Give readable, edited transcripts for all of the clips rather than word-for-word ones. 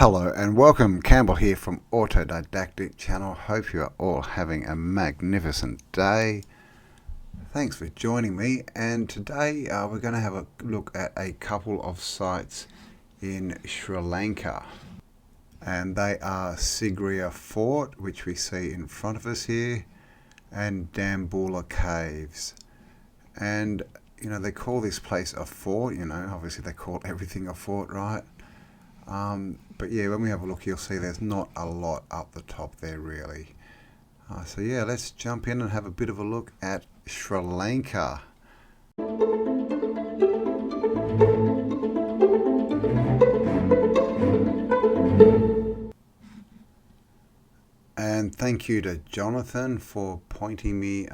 Hello and welcome, Cambell here from Autodidactic channel. Hope you are all having a magnificent day. Thanks for joining me, and today we're going to have a look at a couple of sites in Sri Lanka, and they are Sigiriya Fort, which we see in front of us here, and Dambulla Caves. And you know, they call this place a fort, you know, obviously they call everything a fort, right? But yeah, when we have a look, you'll see there's not a lot up the top there really. So yeah, let's jump in and have a bit of a look at Sri Lanka. And thank you to Jonathan for pointing me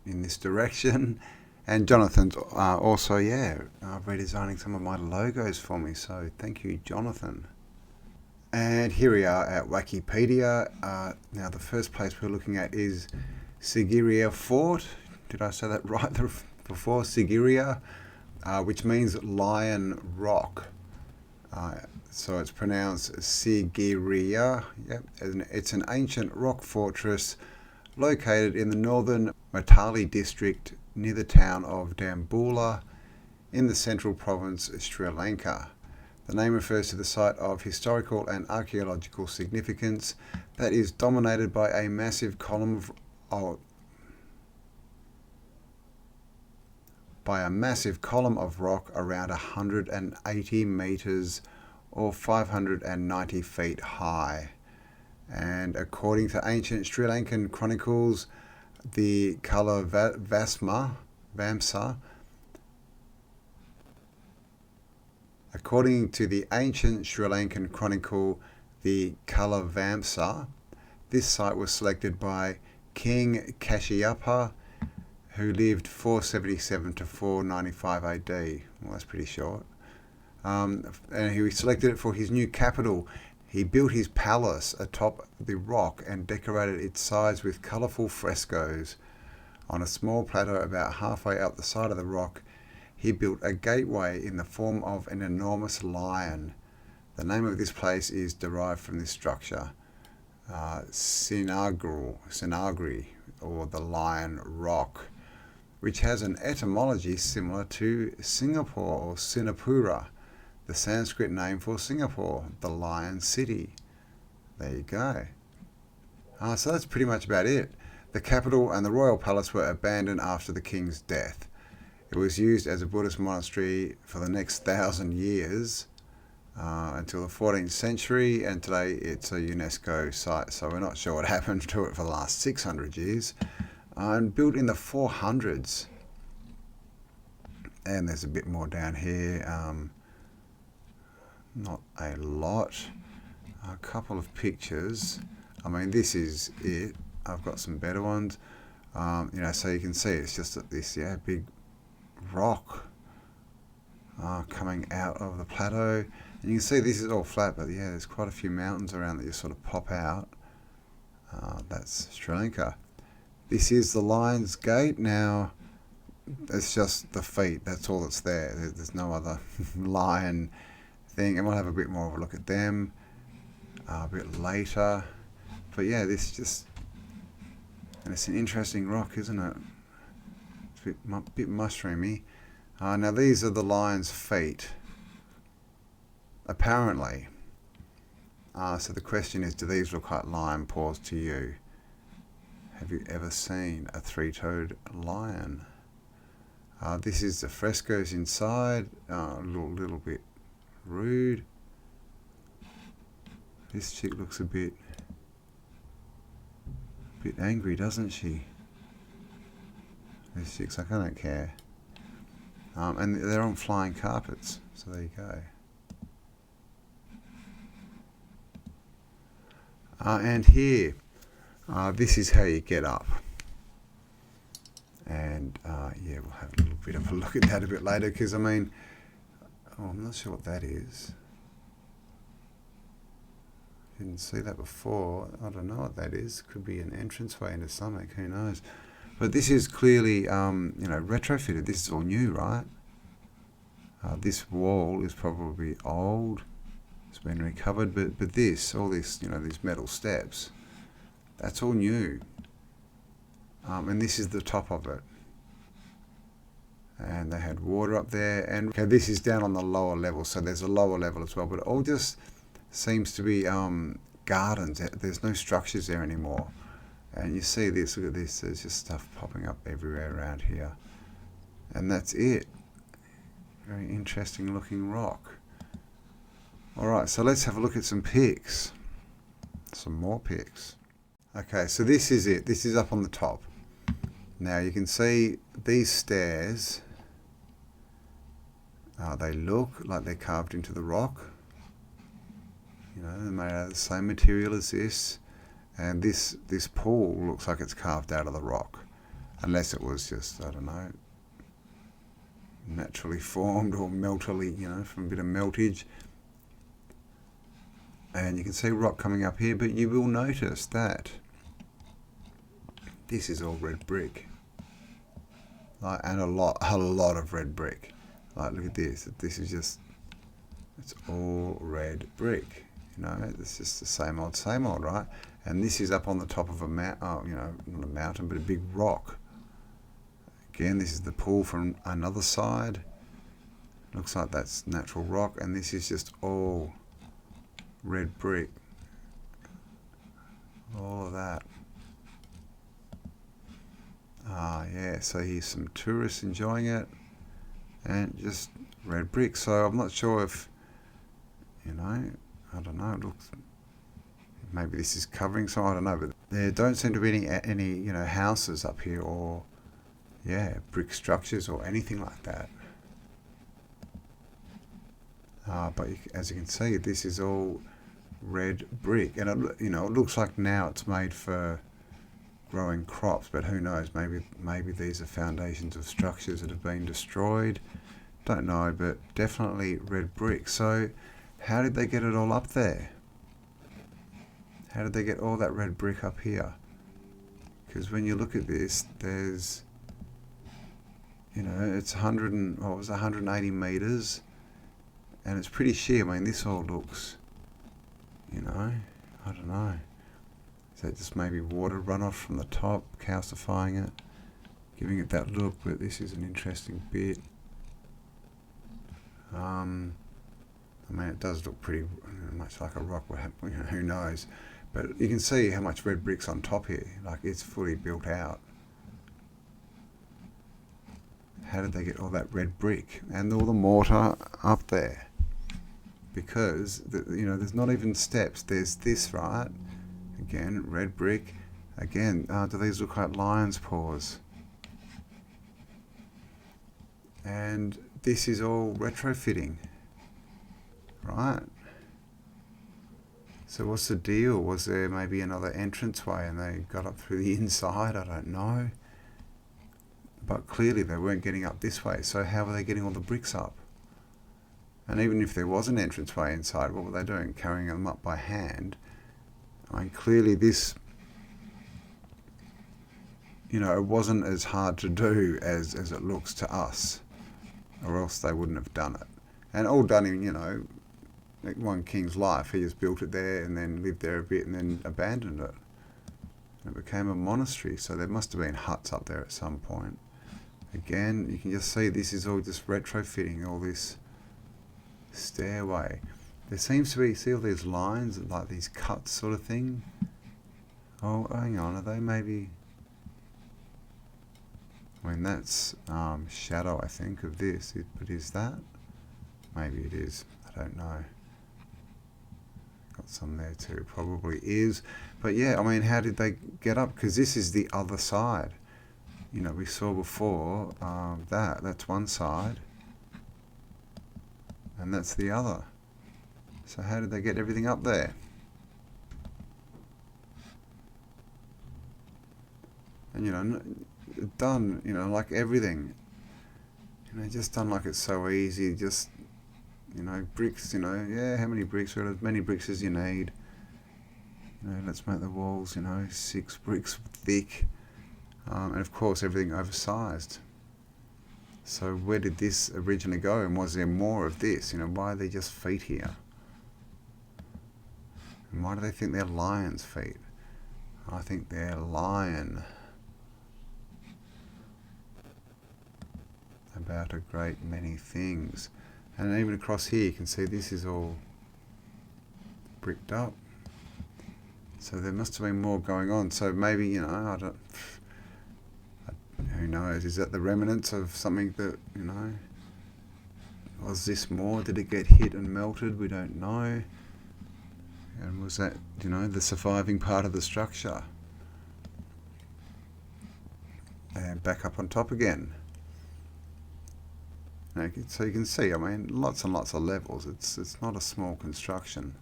in this direction. And Jonathan's also, redesigning some of my logos for me. So thank you, Jonathan. And here we are at Wikipedia. Now the first place we're looking at is Sigiriya Fort. Did I say that right before? Sigiriya, which means lion rock. So it's pronounced Sigiriya. Yep. It's an ancient rock fortress located in the northern Matali district near the town of Dambulla in the central province of Sri Lanka. The name refers to the site of historical and archaeological significance that is dominated by a massive column of rock around 180 meters or 590 feet high. And according to ancient Sri Lankan chronicles, the Vamsa. According to the ancient Sri Lankan chronicle, the Kalavamsa, this site was selected by King Kashyapa, who lived 477 to 495 AD. Well, that's pretty short. And he selected it for his new capital. He built his palace atop the rock and decorated its sides with colourful frescoes. On a small plateau about halfway up the side of the rock, he built a gateway in the form of an enormous lion. The name of this place is derived from this structure, Sinagri, or the Lion Rock, which has an etymology similar to Singapore or Sinapura, the Sanskrit name for Singapore, the Lion City. There you go. So that's pretty much about it. The capital and the royal palace were abandoned after the king's death. It was used as a Buddhist monastery for the next 1,000 years until the 14th century, and today it's a UNESCO site, so we're not sure what happened to it for the last 600 years. And built in the 400s. And there's a bit more down here. Not a lot. A couple of pictures. I mean, this is it. I've got some better ones. You know, so you can see it's just this, big rock coming out of the plateau. And you can see this is all flat, but yeah, there's quite a few mountains around that just sort of pop out. That's Sri Lanka. This is the Lion's Gate. Now, it's just the feet. That's all that's there. There's no other lion thing, and we'll have a bit more of a look at them a bit later. But yeah, this just, and it's an interesting rock, isn't it? It's a bit mushroomy. Now these are the lion's feet, apparently. So the question is, do these look like lion paws to you? Have you ever seen a three-toed lion? This is the frescoes inside, a little bit rude. This chick looks a bit angry, doesn't she? This chick's like, I don't care. And they're on flying carpets, so there you go. And here, this is how you get up. And we'll have a little bit of a look at that a bit later, because I mean, I'm not sure what that is. Didn't see that before. I don't know what that is. Could be an entranceway into something. Who knows? But this is clearly, retrofitted. This is all new, right? This wall is probably old, it's been recovered, but this, all this, you know, these metal steps, that's all new. And this is the top of it. And they had water up there, and okay, this is down on the lower level, so there's a lower level as well, but it all just seems to be gardens. There's no structures there anymore. And you see this, look at this, there's just stuff popping up everywhere around here. And that's it. Very interesting looking rock. Alright, so let's have a look at some pics. Some more pics. Okay, so this is it. This is up on the top. Now you can see these stairs, they look like they're carved into the rock. You know, they're made out of the same material as this. And this pool looks like it's carved out of the rock. Unless it was just, I don't know, naturally formed or meltily, you know, from a bit of meltage. And you can see rock coming up here, but you will notice that this is all red brick. Like, and a lot of red brick. Like, look at this. This is just, it's all red brick. You know, it's just the same old, right? And this is up on the top of a mountain, you know, not a mountain, but a big rock. Again, this is the pool from another side. Looks like that's natural rock, and this is just all red brick. All of that. Yeah, so here's some tourists enjoying it, and just red brick. So I'm not sure if, you know, I don't know, it looks, maybe this is covering some, I don't know, but there don't seem to be any you know, houses up here, or yeah, brick structures or anything like that. But as you can see, this is all red brick, and it, you know, it looks like now it's made for growing crops, but who knows, maybe these are foundations of structures that have been destroyed. Don't know, but definitely red brick. So how did they get it all up there? How did they get all that red brick up here? Because when you look at this, there's, you know, it's 180 meters, and it's pretty sheer. I mean, this all looks, you know, I don't know. Is that just maybe water runoff from the top, calcifying it, giving it that look? But this is an interesting bit. I mean, it does look pretty much like a rock. You know, who knows? But you can see how much red brick's on top here. Like, it's fully built out. How did they get all that red brick and all the mortar up there? Because you know, there's not even steps. There's this, right? Again, red brick. Again, do these look like lion's paws? And this is all retrofitting, right? So what's the deal? Was there maybe another entranceway and they got up through the inside? I don't know. But clearly they weren't getting up this way. So how were they getting all the bricks up? And even if there was an entranceway inside, what were they doing? Carrying them up by hand? I mean, clearly this, you know, it wasn't as hard to do as it looks to us, or else they wouldn't have done it. And all done in, you know, like one king's life. He just built it there and then lived there a bit and then abandoned it. And it became a monastery, so there must have been huts up there at some point. Again, you can just see this is all just retrofitting all this stairway. There seems to be, see all these lines, like these cuts sort of thing? Oh, hang on, are they maybe... I mean, that's shadow, I think, of this. But is that? Maybe it is. I don't know. Got some there too. Probably is. But yeah, I mean, how did they get up? Because this is the other side. You know, we saw before that's one side. And that's the other. So how did they get everything up there? And, you know, done, you know, like everything. You know, just done like it's so easy. Just, you know, bricks, you know, yeah, how many bricks? Well, as many bricks as you need. You know, let's make the walls, you know, 6 bricks thick. And of course, everything oversized. So where did this originally go? And was there more of this? You know, why are there just feet here? Why do they think they're lion's feet? I think they're lion. About a great many things. And even across here you can see this is all bricked up. So there must have been more going on. So maybe, you know, who knows? Is that the remnants of something that, you know, was this more? Did it get hit and melted? We don't know. And was that, you know, the surviving part of the structure? And back up on top again. So you can see, I mean, lots and lots of levels. It's not a small construction.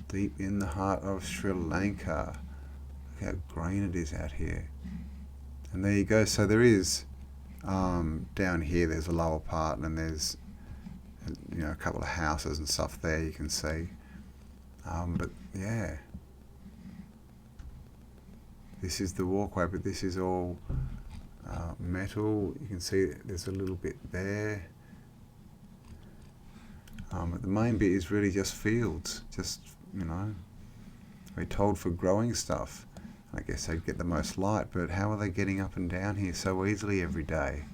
Deep in the heart of Sri Lanka. Look how green it is out here. And there you go. So there is, down here there's a lower part, and there's, you know, a couple of houses and stuff there you can see. But yeah. This is the walkway, but this is all metal. You can see there's a little bit there. But the main bit is really just fields. Just, you know, we're told for growing stuff. I guess they'd get the most light, but how are they getting up and down here so easily every day?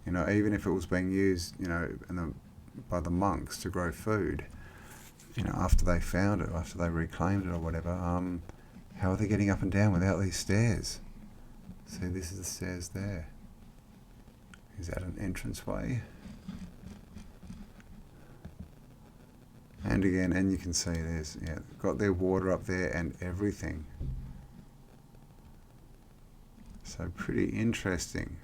You know, even if it was being used, you know, by the monks to grow food, you know, after they found it, after they reclaimed it or whatever, how are they getting up and down without these stairs? See, this is the stairs there. Is that an entranceway? And again, and you can see there's, yeah, got their water up there and everything. So pretty interesting.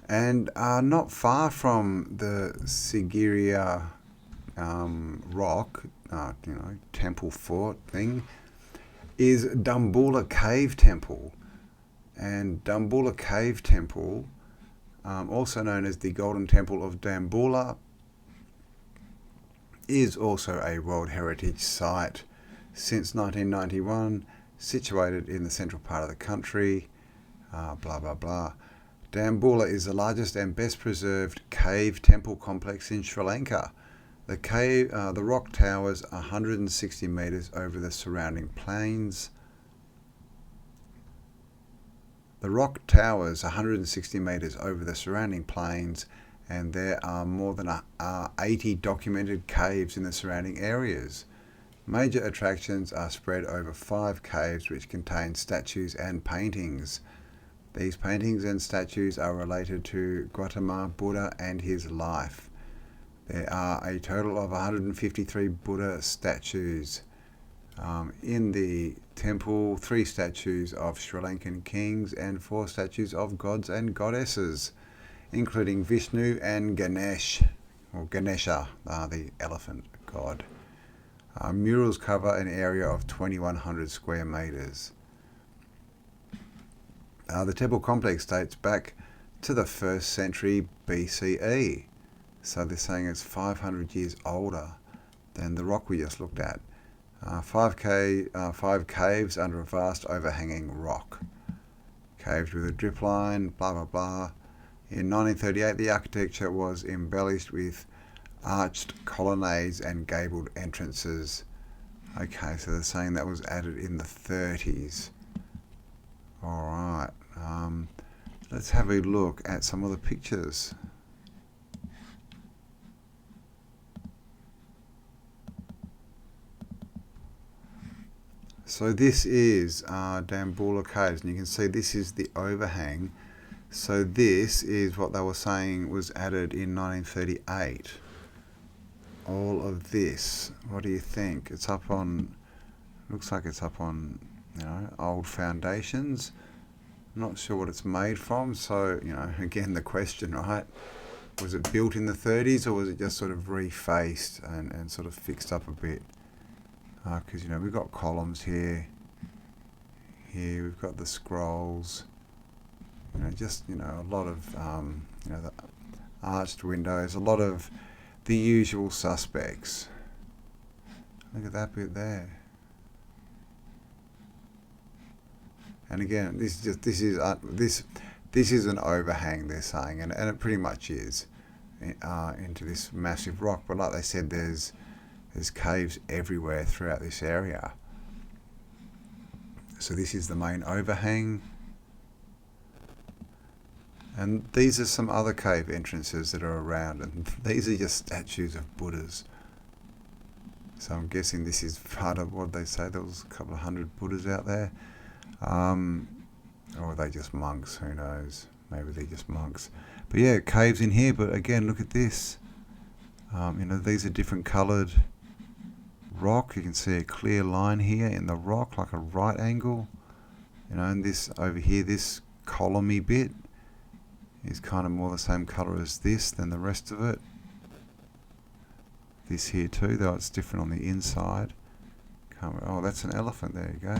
And not far from the Sigiriya rock, you know, temple fort thing, is Dambulla Cave Temple. And Dambulla Cave Temple, also known as the Golden Temple of Dambulla, is also a World Heritage Site since 1991, situated in the central part of the country, blah blah blah. Dambulla is the largest and best preserved cave temple complex in Sri Lanka. The rock towers 160 metres over the surrounding plains. The rock towers 160 metres over the surrounding plains, and there are more than 80 documented caves in the surrounding areas. Major attractions are spread over 5 caves which contain statues and paintings. These paintings and statues are related to Gautama Buddha and his life. There are a total of 153 Buddha statues in the temple, 3 statues of Sri Lankan kings and 4 statues of gods and goddesses, including Vishnu and Ganesha, the elephant god. Murals cover an area of 2,100 square metres. The temple complex dates back to the 1st century BCE. So they're saying it's 500 years older than the rock we just looked at. 5 caves under a vast overhanging rock. Caves with a drip line, blah blah blah. In 1938 the architecture was embellished with arched colonnades and gabled entrances. Okay, so they're saying that was added in the 30s. Alright, let's have a look at some of the pictures. So this is Dambulla Caves, and you can see this is the overhang. So this is what they were saying was added in 1938. All of this, what do you think? It's up on, looks like it's up on, you know, old foundations. Not sure what it's made from, so, you know, again the question, right? Was it built in the 30s, or was it just sort of refaced and sort of fixed up a bit? Because, you know, we've got columns here, we've got the scrolls, you know, just, you know, a lot of, you know, the arched windows, a lot of the usual suspects. Look at that bit there. And again, this is an overhang, they're saying, and it pretty much is into this massive rock. But like they said, there's caves everywhere throughout this area. So this is the main overhang. And these are some other cave entrances that are around, and these are just statues of Buddhas. So I'm guessing this is part of what they say. There was a couple of hundred Buddhas out there. Or are they just monks? Who knows? Maybe they're just monks. But yeah, caves in here. But again, look at this. You know, these are different coloured rock. You can see a clear line here in the rock, like a right angle. You know, and this over here, this column-y bit is kind of more the same colour as this than the rest of it. This here too, though it's different on the inside. Oh, that's an elephant. There you go.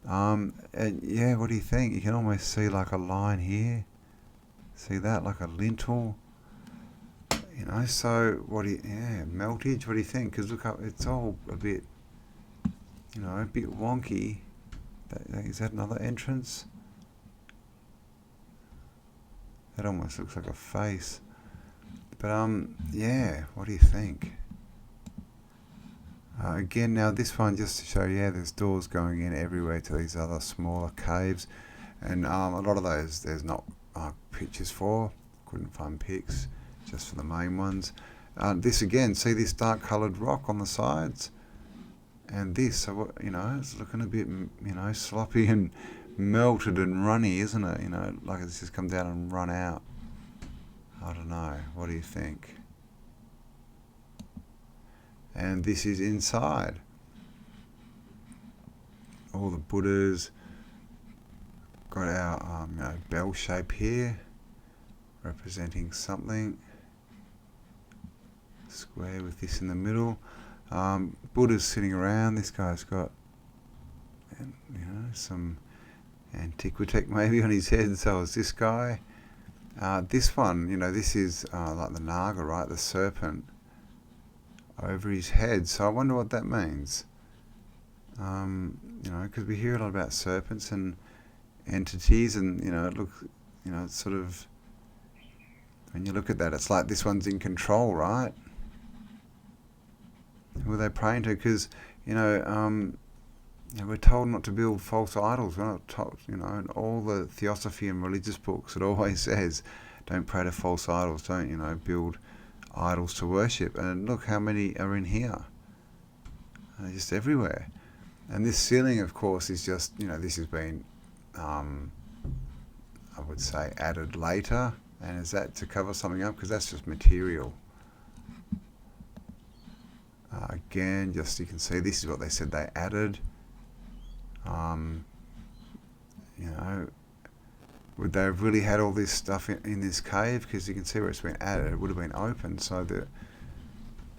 And yeah, what do you think? You can almost see like a line here. See that, like a lintel. You know, so what do you? Yeah, meltage. What do you think? Because look up, it's all a bit, you know, a bit wonky. Is that another entrance? That almost looks like a face. But yeah, what do you think? Again, now this one, just to show you, yeah, there's doors going in everywhere to these other smaller caves, and a lot of those there's not pictures for. Couldn't find pics, just for the main ones. This again, see this dark coloured rock on the sides, and this, so you know, it's looking a bit, you know, sloppy and melted and runny, isn't it? You know, like it's just come down and run out. I don't know. What do you think? And this is inside. All the Buddhas. Got our you know, bell shape here, representing something. Square with this in the middle. Buddha's sitting around. This guy's got, you know, some antiquitech maybe on his head. So is this guy. This one, you know, this is like the Naga, right? The serpent over his head. So I wonder what that means. You know, because we hear a lot about serpents and entities, and you know, it looks, you know, it's sort of, when you look at that, it's like this one's in control, right? Who are they praying to? Because you know, we're told not to build false idols. We're not told, you know, in all the theosophy and religious books, it always says, don't pray to false idols. Don't, you know, build idols to worship. And look how many are in here. They're just everywhere. And this ceiling, of course, is just, you know, this has been, I would say, added later. And is that to cover something up? Because that's just material. Again, just you can see, this is what they said they added. You know, would they have really had all this stuff in this cave? Because you can see where it's been added, it would have been open, so that there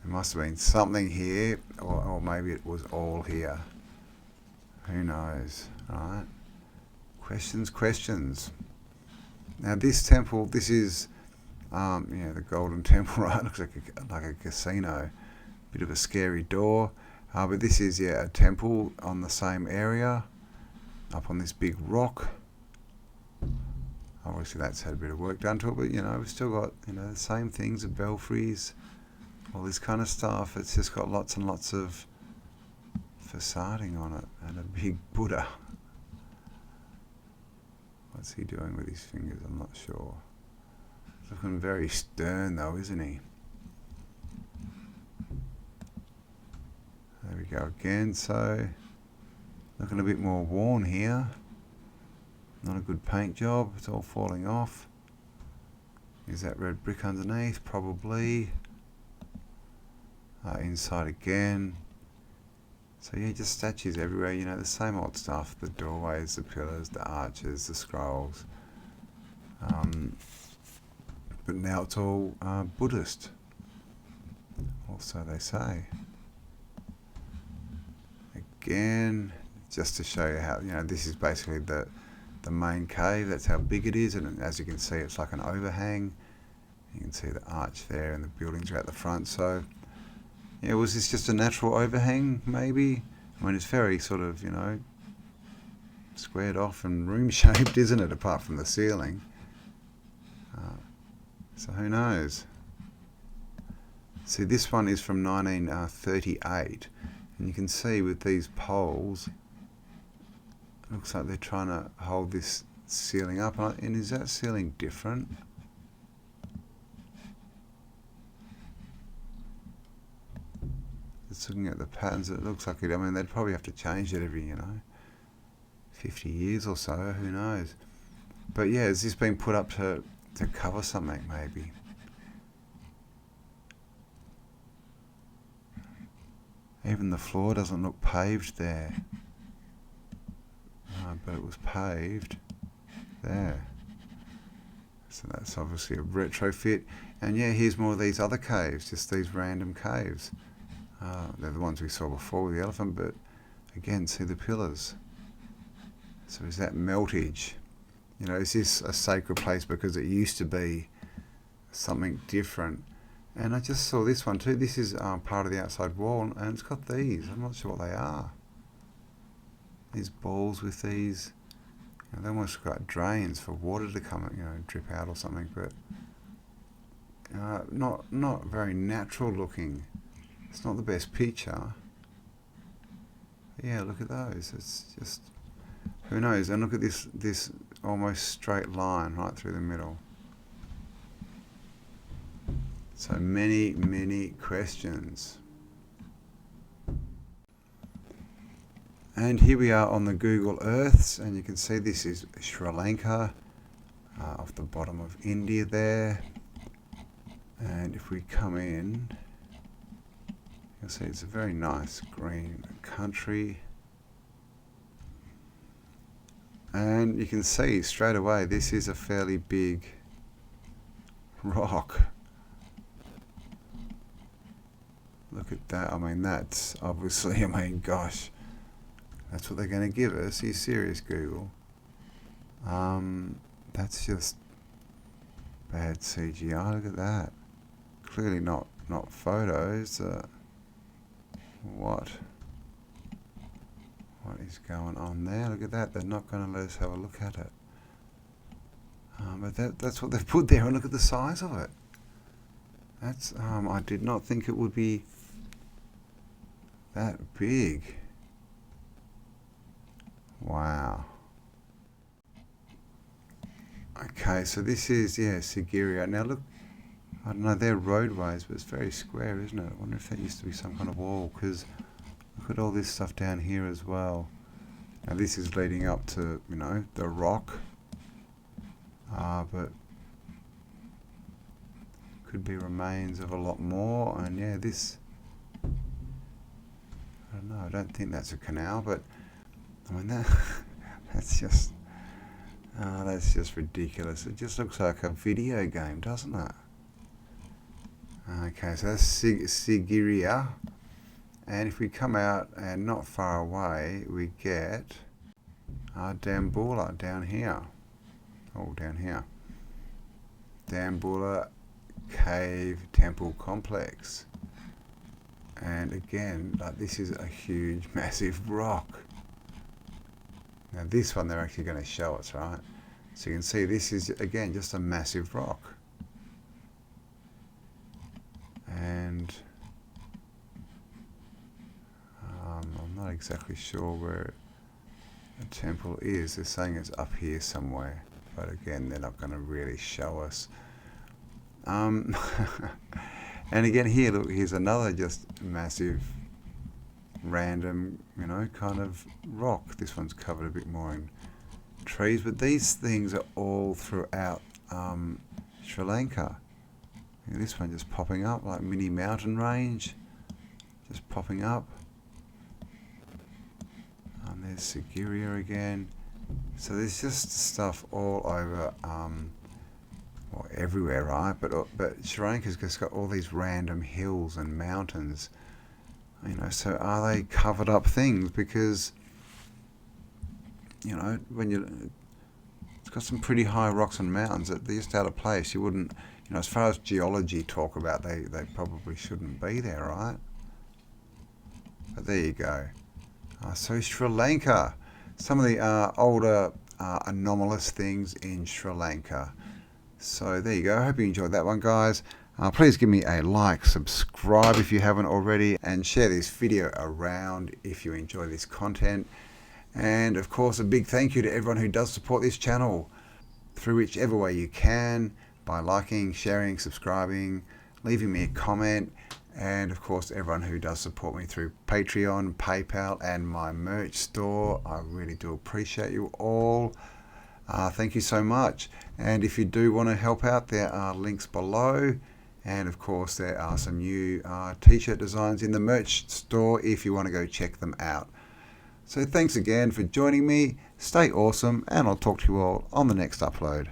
must have been something here, or maybe it was all here. Who knows, right? Questions. Now this temple, this is, yeah, the Golden Temple, right? Looks like a casino. Bit of a scary door. But this is, yeah, a temple on the same area, up on this big rock. Obviously that's had a bit of work done to it, but you know, we've still got, you know, the same things, the belfries, all this kind of stuff. It's just got lots and lots of facading on it, and a big Buddha. What's he doing with his fingers? I'm not sure. He's looking very stern though, isn't he? There we go again, so looking a bit more worn here. Not a good paint job, it's all falling off. Is that red brick underneath? Probably. Inside again. So yeah, just statues everywhere, you know, the same old stuff. The doorways, the pillars, the arches, the scrolls. But now it's all Buddhist. Also they say. Again, just to show you how, you know, this is basically the main cave. That's how big it is, and as you can see, it's like an overhang. You can see the arch there and the buildings are at the front. So, yeah, was this just a natural overhang, maybe? I mean, it's very sort of, you know, squared off and room-shaped, isn't it, apart from the ceiling? So who knows? See, this one is from 1938, and you can see with these poles, it looks like they're trying to hold this ceiling up. And is that ceiling different? Just looking at the patterns, it looks like it. I mean, they'd probably have to change it every, 50 years or so, who knows. But yeah, has this been put up to cover something, maybe? Even the floor doesn't look paved there. No, but it was paved there. So that's obviously a retrofit. And yeah, here's more of these other caves, just these random caves. They're the ones we saw before with the elephant, but again, see the pillars. So is that meltage? You know, is this a sacred place because it used to be something different? And I just saw this one too. This is part of the outside wall, and it's got these. I'm not sure what they are. These balls with these, they almost got drains for water to come, drip out or something. But not very natural looking. It's not the best picture. But yeah, look at those. It's just, who knows? And look at this almost straight line right through the middle. So many questions. And here we are on the Google Earths, and you can see this is Sri Lanka, off the bottom of India there. And if we come in, you'll see it's a very nice green country. And you can see straight away this is a fairly big rock. Look at that. I mean, that's obviously, gosh, that's what they're going to give us. Are you serious, Google? That's just bad CGI. Look at that. Clearly not photos. What is going on there? Look at that. They're not going to let us have a look at it. But that's what they've put there, and look at the size of it. That's I did not think it would be that big. Wow. Okay, so this is, Sigiriya. Now look, I don't know, they're roadways, but it's very square, isn't it? I wonder if that used to be some kind of wall, because look at all this stuff down here as well. Now this is leading up to, the rock. But could be remains of a lot more. And yeah, this, I don't know, I don't think that's a canal, but I mean that's just ridiculous. It just looks like a video game, doesn't it? Okay, so that's Sigiriya, and if we come out and not far away, we get Dambulla down here. Oh, down here. Dambulla Cave Temple Complex. And again, this is a huge, massive rock. Now this one they're actually going to show us, right? So you can see this is, again, just a massive rock. And I'm not exactly sure where the temple is. They're saying it's up here somewhere. But again, they're not going to really show us. And again here, look, here's another just massive, random, kind of rock. This one's covered a bit more in trees, but these things are all throughout Sri Lanka. This one just popping up, like mini mountain range, just popping up. And there's Sigiriya again. So there's just stuff all over, well, everywhere, right? But Sri Lanka's just got all these random hills and mountains. So are they covered up things? Because when it's got some pretty high rocks and mountains that they're just out of place. You wouldn't You know, as far as geology talk about, they probably shouldn't be there, right? But there you go. So Sri Lanka, some of the older anomalous things in Sri Lanka. So there you go. I hope you enjoyed that one, guys. Please give me a like, subscribe if you haven't already, and share this video around if you enjoy this content. And of course, a big thank you to everyone who does support this channel through whichever way you can, by liking, sharing, subscribing, leaving me a comment, and of course everyone who does support me through Patreon, PayPal, and my merch store. I really do appreciate you all. Thank you so much. And if you do want to help out, there are links below, and of course there are some new t-shirt designs in the merch store if you want to go check them out. So thanks again for joining me. Stay awesome, and I'll talk to you all on the next upload.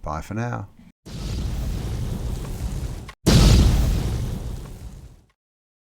Bye for now.